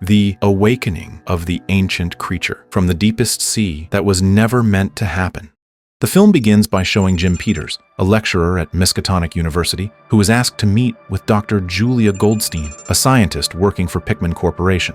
the awakening of the ancient creature from the deepest sea that was never meant to happen. The film begins by showing Jim Peters, a lecturer at Miskatonic University, who was asked to meet with Dr. Julia Goldstein, a scientist working for Pickman Corporation.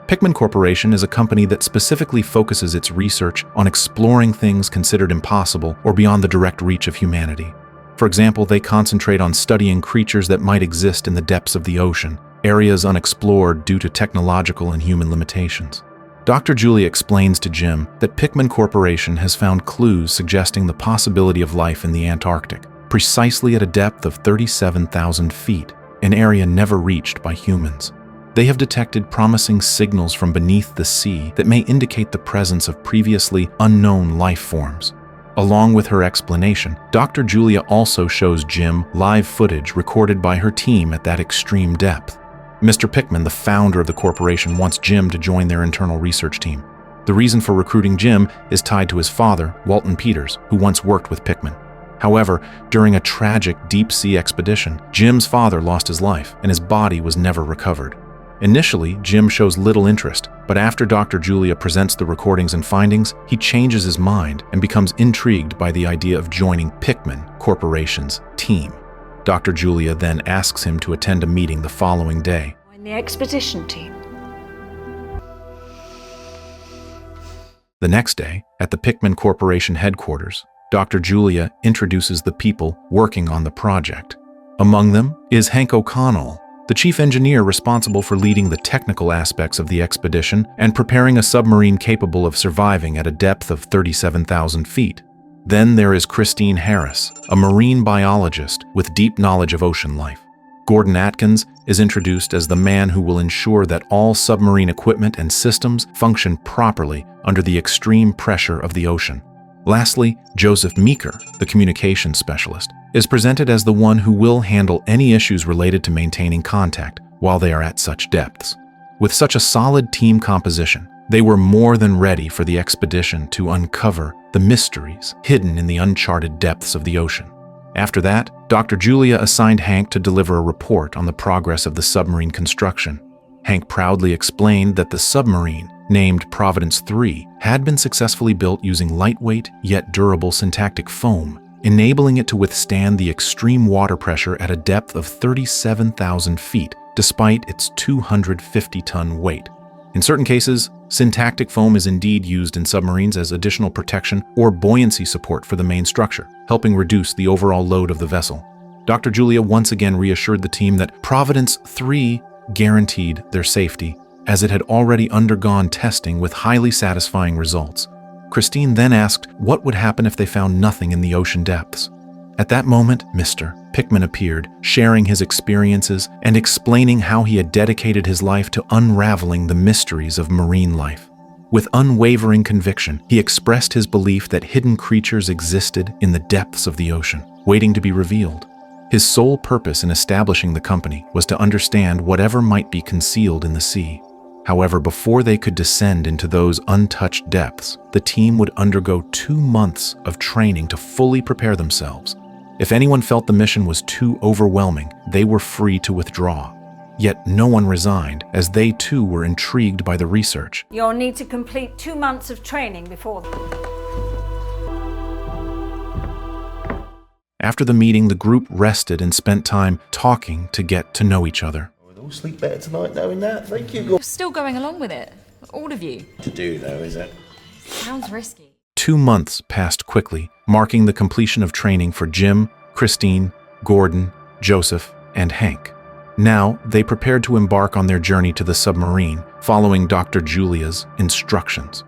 Pickman Corporation is a company that specifically focuses its research on exploring things considered impossible or beyond the direct reach of humanity. For example, they concentrate on studying creatures that might exist in the depths of the ocean, areas unexplored due to technological and human limitations. Dr. Julia explains to Jim that Pickman Corporation has found clues suggesting the possibility of life in the Antarctic, precisely at a depth of 37,000 feet, an area never reached by humans. They have detected promising signals from beneath the sea that may indicate the presence of previously unknown life forms. Along with her explanation, Dr. Julia also shows Jim live footage recorded by her team at that extreme depth. Mr. Pickman, the founder of the corporation, wants Jim to join their internal research team. The reason for recruiting Jim is tied to his father, Walton Peters, who once worked with Pickman. However, during a tragic deep-sea expedition, Jim's father lost his life and his body was never recovered. Initially, Jim shows little interest, but after Dr. Julia presents the recordings and findings, he changes his mind and becomes intrigued by the idea of joining Pickman Corporation's team. Dr. Julia then asks him to attend a meeting the following day. In the expedition team. The next day, at the Pickman Corporation headquarters, Dr. Julia introduces the people working on the project. Among them is Hank O'Connell, the chief engineer responsible for leading the technical aspects of the expedition and preparing a submarine capable of surviving at a depth of 37,000 feet. Then there is Christine Harris, a marine biologist with deep knowledge of ocean life. Gordon Atkins is introduced as the man who will ensure that all submarine equipment and systems function properly under the extreme pressure of the ocean. Lastly, Joseph Meeker, the communications specialist, is presented as the one who will handle any issues related to maintaining contact while they are at such depths. With such a solid team composition, they were more than ready for the expedition to uncover the mysteries hidden in the uncharted depths of the ocean. After that, Dr. Julia assigned Hank to deliver a report on the progress of the submarine construction. Hank proudly explained that the submarine, named Providence 3, had been successfully built using lightweight yet durable syntactic foam, enabling it to withstand the extreme water pressure at a depth of 37,000 feet, despite its 250-ton weight. In certain cases, syntactic foam is indeed used in submarines as additional protection or buoyancy support for the main structure, helping reduce the overall load of the vessel. Dr. Julia once again reassured the team that Providence 3 guaranteed their safety, as it had already undergone testing with highly satisfying results. Christine then asked what would happen if they found nothing in the ocean depths. At that moment, Mr. Pickman appeared, sharing his experiences and explaining how he had dedicated his life to unraveling the mysteries of marine life. With unwavering conviction, he expressed his belief that hidden creatures existed in the depths of the ocean, waiting to be revealed. His sole purpose in establishing the company was to understand whatever might be concealed in the sea. However, before they could descend into those untouched depths, the team would undergo 2 months of training to fully prepare themselves. If anyone felt the mission was too overwhelming, they were free to withdraw. Yet no one resigned, as they too were intrigued by the research. You'll need to complete 2 months of training before. After the meeting, the group rested and spent time talking to get to know each other. We'll all sleep better tonight knowing that. Thank you. You're still going along with it, all of you. To do though, is it? Sounds risky. 2 months passed quickly, marking the completion of training for Jim, Christine, Gordon, Joseph, and Hank. Now, they prepared to embark on their journey to the submarine, following Dr. Julia's instructions.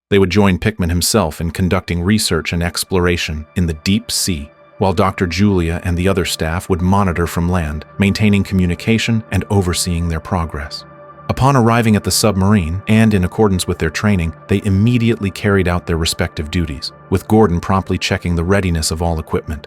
They would join Pickman himself in conducting research and exploration in the deep sea, while Dr. Julia and the other staff would monitor from land, maintaining communication and overseeing their progress. Upon arriving at the submarine, and in accordance with their training, they immediately carried out their respective duties, with Gordon promptly checking the readiness of all equipment.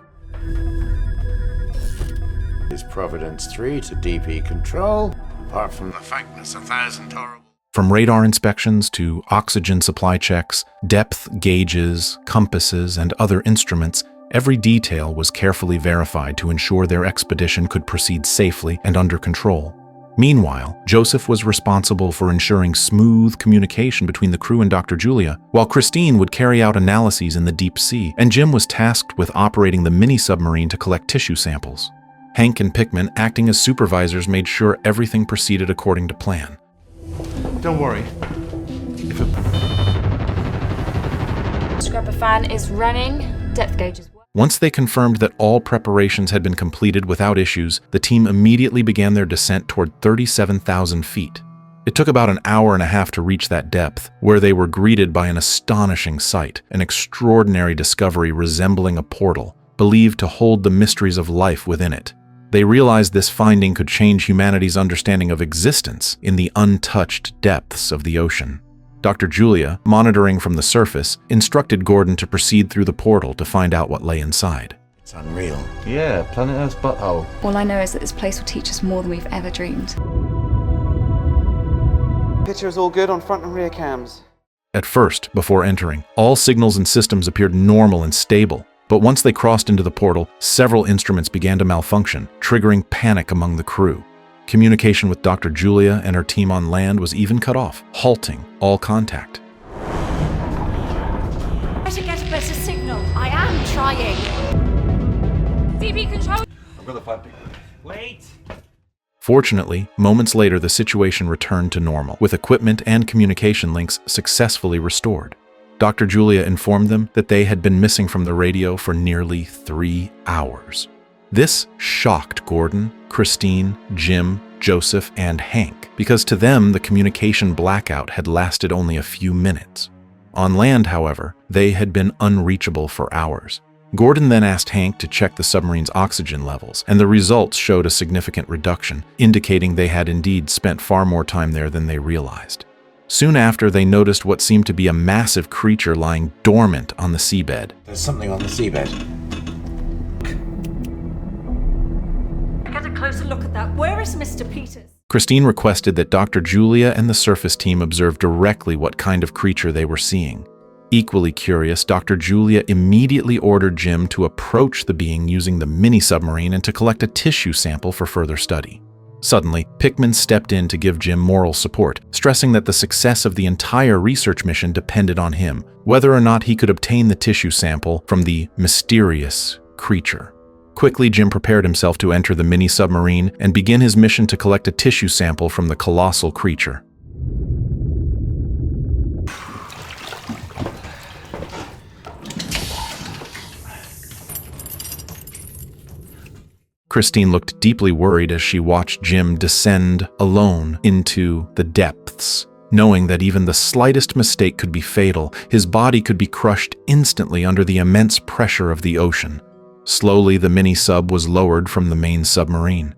Is Providence 3 to DP control? Apart from the fact there's 1,000 horrible... From radar inspections to oxygen supply checks, depth gauges, compasses, and other instruments, every detail was carefully verified to ensure their expedition could proceed safely and under control. Meanwhile, Joseph was responsible for ensuring smooth communication between the crew and Dr. Julia, while Christine would carry out analyses in the deep sea, and Jim was tasked with operating the mini-submarine to collect tissue samples. Hank and Pickman, acting as supervisors, made sure everything proceeded according to plan. Don't worry. Scrubber fan is running. Depth gauge is working. Once they confirmed that all preparations had been completed without issues, the team immediately began their descent toward 37,000 feet. It took about an hour and a half to reach that depth, where they were greeted by an astonishing sight, an extraordinary discovery resembling a portal, believed to hold the mysteries of life within it. They realized this finding could change humanity's understanding of existence in the untouched depths of the ocean. Dr. Julia, monitoring from the surface, instructed Gordon to proceed through the portal to find out what lay inside. It's unreal. Yeah, planet Earth's butthole. All I know is that this place will teach us more than we've ever dreamed. Picture's all good on front and rear cams. At first, before entering, all signals and systems appeared normal and stable. But once they crossed into the portal, several instruments began to malfunction, triggering panic among the crew. Communication with Dr. Julia and her team on land was even cut off, halting all contact. Try to get a better signal. I am trying. DB control. I'm gonna find people. Wait! Fortunately, moments later the situation returned to normal, with equipment and communication links successfully restored. Dr. Julia informed them that they had been missing from the radio for nearly 3 hours. This shocked Gordon, Christine, Jim, Joseph, and Hank, because to them the communication blackout had lasted only a few minutes. On land, however, they had been unreachable for hours. Gordon then asked Hank to check the submarine's oxygen levels, and the results showed a significant reduction, indicating they had indeed spent far more time there than they realized. Soon after, they noticed what seemed to be a massive creature lying dormant on the seabed. There's something on the seabed. Get a closer look at that. Where is Mr. Peters? Christine requested that Dr. Julia and the surface team observe directly what kind of creature they were seeing. Equally curious, Dr. Julia immediately ordered Jim to approach the being using the mini-submarine and to collect a tissue sample for further study. Suddenly, Pickman stepped in to give Jim moral support, stressing that the success of the entire research mission depended on him, whether or not he could obtain the tissue sample from the mysterious creature. Quickly, Jim prepared himself to enter the mini-submarine and begin his mission to collect a tissue sample from the colossal creature. Christine looked deeply worried as she watched Jim descend alone into the depths. Knowing that even the slightest mistake could be fatal, his body could be crushed instantly under the immense pressure of the ocean. Slowly, the mini-sub was lowered from the main submarine.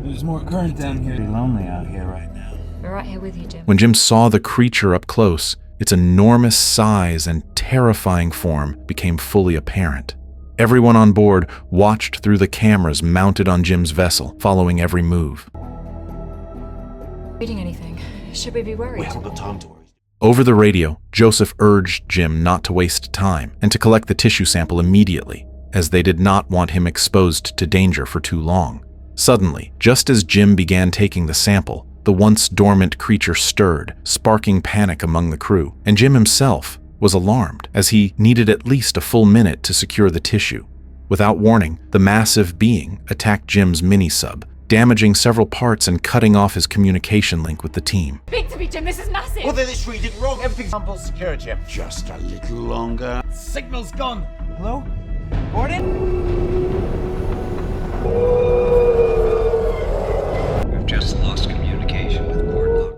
There's more current down here. It's lonely out here right now. We're right here with you, Jim. When Jim saw the creature up close, its enormous size and terrifying form became fully apparent. Everyone on board watched through the cameras mounted on Jim's vessel, following every move. Reading anything? Should we be worried? We haven't got time to worry. Over the radio, Joseph urged Jim not to waste time and to collect the tissue sample immediately, as they did not want him exposed to danger for too long. Suddenly, just as Jim began taking the sample, the once dormant creature stirred, sparking panic among the crew, and Jim himself was alarmed, as he needed at least a full minute to secure the tissue. Without warning, the massive being attacked Jim's mini-sub, damaging several parts and cutting off his communication link with the team. Speak to me, Jim. This is massive. Well, then it's reading wrong. Everything's sample's secure, Jim. Just a little longer. Signal's gone. Hello? Gordon? We've just lost communication with Gordon.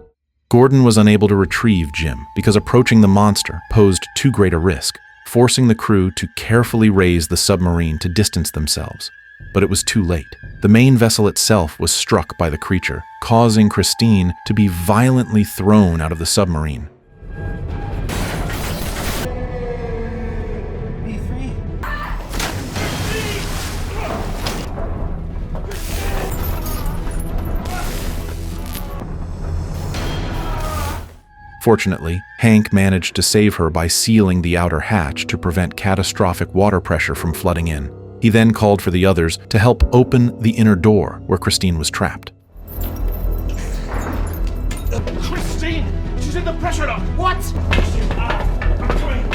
Gordon was unable to retrieve Jim because approaching the monster posed too great a risk, forcing the crew to carefully raise the submarine to distance themselves. But it was too late. The main vessel itself was struck by the creature, causing Christine to be violently thrown out of the submarine. Fortunately, Hank managed to save her by sealing the outer hatch to prevent catastrophic water pressure from flooding in. He then called for the others to help open the inner door where Christine was trapped. Christine! She's in the pressure lock! What? I'm coming!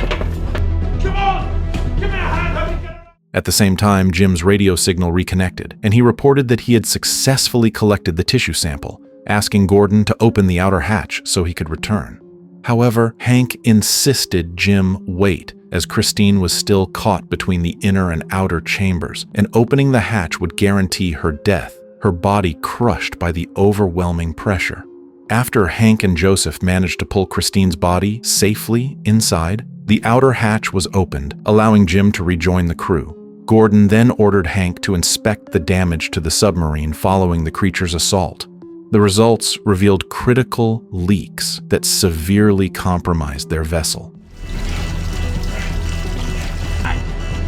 Come on! Give me a hand! Help me get her out! At the same time, Jim's radio signal reconnected, and he reported that he had successfully collected the tissue sample, asking Gordon to open the outer hatch so he could return. However, Hank insisted Jim wait, as Christine was still caught between the inner and outer chambers, and opening the hatch would guarantee her death, her body crushed by the overwhelming pressure. After Hank and Joseph managed to pull Christine's body safely inside, the outer hatch was opened, allowing Jim to rejoin the crew. Gordon then ordered Hank to inspect the damage to the submarine following the creature's assault. The results revealed critical leaks that severely compromised their vessel.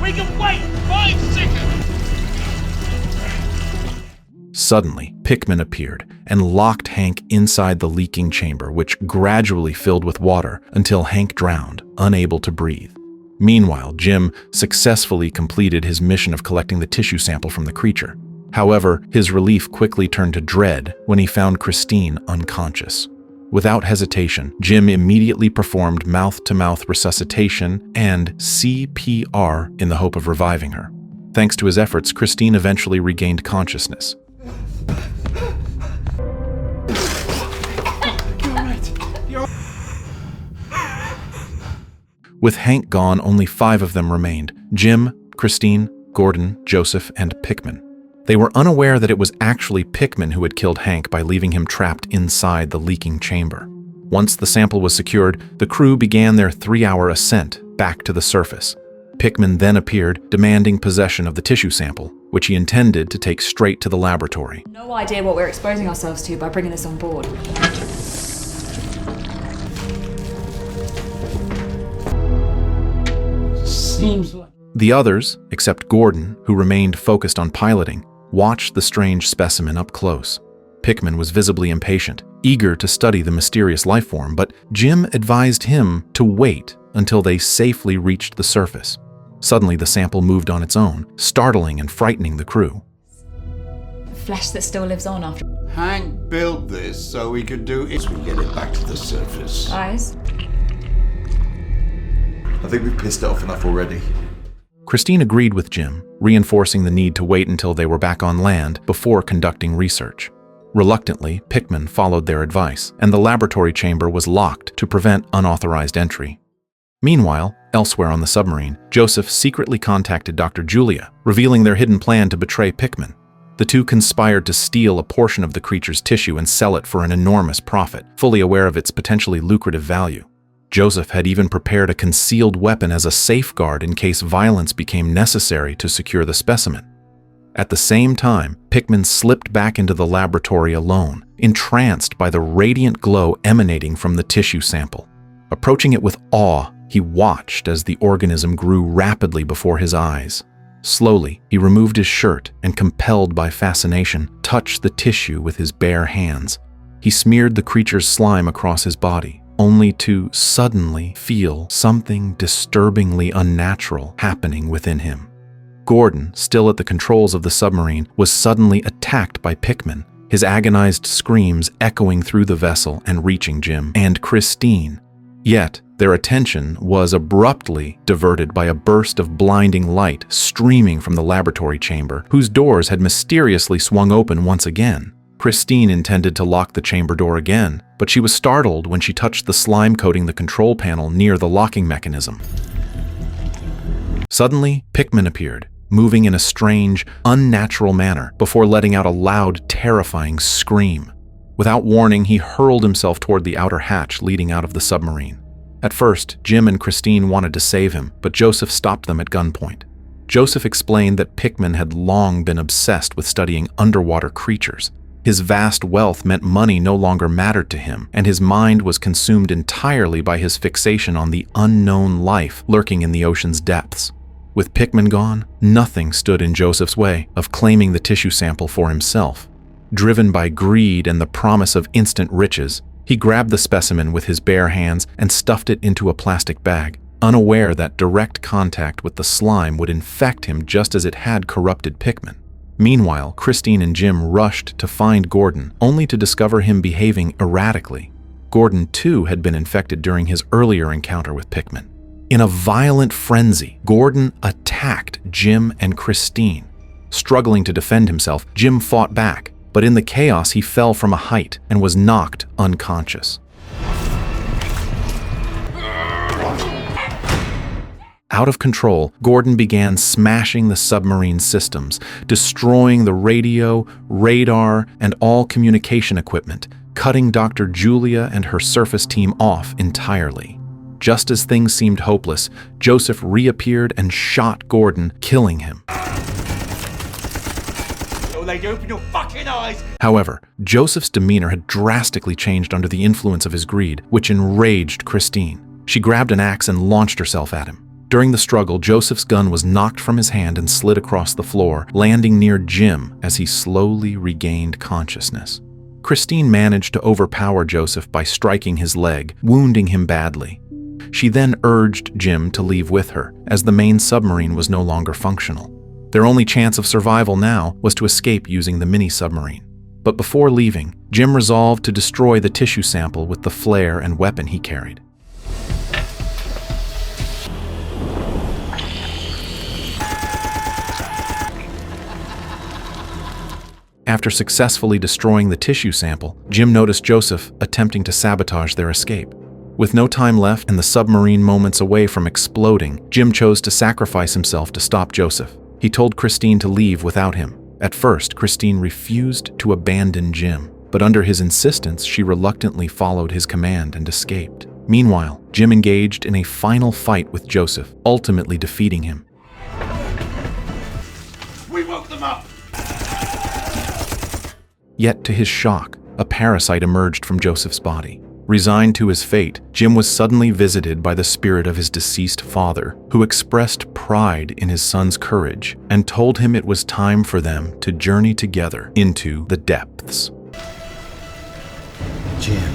We can wait 5 seconds! Suddenly, Pickman appeared and locked Hank inside the leaking chamber, which gradually filled with water until Hank drowned, unable to breathe. Meanwhile, Jim successfully completed his mission of collecting the tissue sample from the creature. However, his relief quickly turned to dread when he found Christine unconscious. Without hesitation, Jim immediately performed mouth-to-mouth resuscitation and CPR in the hope of reviving her. Thanks to his efforts, Christine eventually regained consciousness. With Hank gone, only 5 of them remained: Jim, Christine, Gordon, Joseph, and Pickman. They were unaware that it was actually Pickman who had killed Hank by leaving him trapped inside the leaking chamber. Once the sample was secured, the crew began their 3-hour ascent back to the surface. Pickman then appeared, demanding possession of the tissue sample, which he intended to take straight to the laboratory. No idea what we're exposing ourselves to by bringing this on board. Seems like... The others, except Gordon, who remained focused on piloting, watched the strange specimen up close. Pickman was visibly impatient, eager to study the mysterious life form, but Jim advised him to wait until they safely reached the surface. Suddenly, the sample moved on its own, startling and frightening the crew. Flesh that still lives on after. Hank built this so we could do it. We get it back to the surface. Eyes? I think we've pissed it off enough already. Christine agreed with Jim, reinforcing the need to wait until they were back on land before conducting research. Reluctantly, Pickman followed their advice, and the laboratory chamber was locked to prevent unauthorized entry. Meanwhile, elsewhere on the submarine, Joseph secretly contacted Dr. Julia, revealing their hidden plan to betray Pickman. The two conspired to steal a portion of the creature's tissue and sell it for an enormous profit, fully aware of its potentially lucrative value. Joseph had even prepared a concealed weapon as a safeguard in case violence became necessary to secure the specimen. At the same time, Pickman slipped back into the laboratory alone, entranced by the radiant glow emanating from the tissue sample. Approaching it with awe, he watched as the organism grew rapidly before his eyes. Slowly, he removed his shirt and, compelled by fascination, touched the tissue with his bare hands. He smeared the creature's slime across his body, only to suddenly feel something disturbingly unnatural happening within him. Gordon, still at the controls of the submarine, was suddenly attacked by Pickman, his agonized screams echoing through the vessel and reaching Jim and Christine. Yet, their attention was abruptly diverted by a burst of blinding light streaming from the laboratory chamber, whose doors had mysteriously swung open once again. Christine intended to lock the chamber door again, but she was startled when she touched the slime coating the control panel near the locking mechanism. Suddenly, Pickman appeared, moving in a strange, unnatural manner before letting out a loud, terrifying scream. Without warning, he hurled himself toward the outer hatch leading out of the submarine. At first, Jim and Christine wanted to save him, but Joseph stopped them at gunpoint. Joseph explained that Pickman had long been obsessed with studying underwater creatures. His vast wealth meant money no longer mattered to him, and his mind was consumed entirely by his fixation on the unknown life lurking in the ocean's depths. With Pickman gone, nothing stood in Joseph's way of claiming the tissue sample for himself. Driven by greed and the promise of instant riches, He grabbed the specimen with his bare hands and stuffed it into a plastic bag, unaware that direct contact with the slime would infect him just as it had corrupted Pickman. Meanwhile, Christine and Jim rushed to find Gordon, only to discover him behaving erratically. Gordon, too, had been infected during his earlier encounter with Pickman. In a violent frenzy, Gordon attacked Jim and Christine. Struggling to defend himself, Jim fought back, but in the chaos he fell from a height and was knocked unconscious. Out of control, Gordon began smashing the submarine systems, destroying the radio, radar, and all communication equipment, cutting Dr. Julia and her surface team off entirely. Just as things seemed hopeless, Joseph reappeared and shot Gordon, killing him. Open your fucking eyes! However, Joseph's demeanor had drastically changed under the influence of his greed, which enraged Christine. She grabbed an axe and launched herself at him. During the struggle, Joseph's gun was knocked from his hand and slid across the floor, landing near Jim as he slowly regained consciousness. Christine managed to overpower Joseph by striking his leg, wounding him badly. She then urged Jim to leave with her, as the main submarine was no longer functional. Their only chance of survival now was to escape using the mini-submarine. But before leaving, Jim resolved to destroy the tissue sample with the flare and weapon he carried. After successfully destroying the tissue sample, Jim noticed Joseph attempting to sabotage their escape. With no time left and the submarine moments away from exploding, Jim chose to sacrifice himself to stop Joseph. He told Christine to leave without him. At first, Christine refused to abandon Jim, but under his insistence, she reluctantly followed his command and escaped. Meanwhile, Jim engaged in a final fight with Joseph, ultimately defeating him. We woke them up! Yet, to his shock, a parasite emerged from Joseph's body. Resigned to his fate, Jim was suddenly visited by the spirit of his deceased father, who expressed pride in his son's courage and told him it was time for them to journey together into the depths. Jim.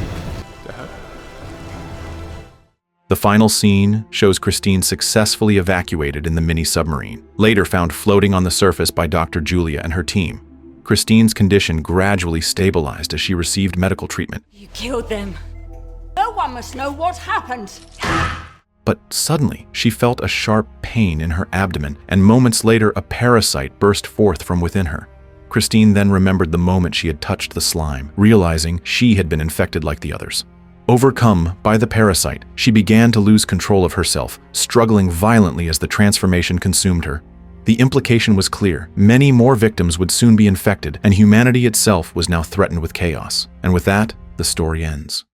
The final scene shows Christine successfully evacuated in the mini-submarine, later found floating on the surface by Dr. Julia and her team. Christine's condition gradually stabilized as she received medical treatment. You killed them. No one must know what happened. But suddenly, she felt a sharp pain in her abdomen, and moments later, a parasite burst forth from within her. Christine then remembered the moment she had touched the slime, realizing she had been infected like the others. Overcome by the parasite, she began to lose control of herself, struggling violently as the transformation consumed her. The implication was clear. Many more victims would soon be infected, and humanity itself was now threatened with chaos. And with that, the story ends.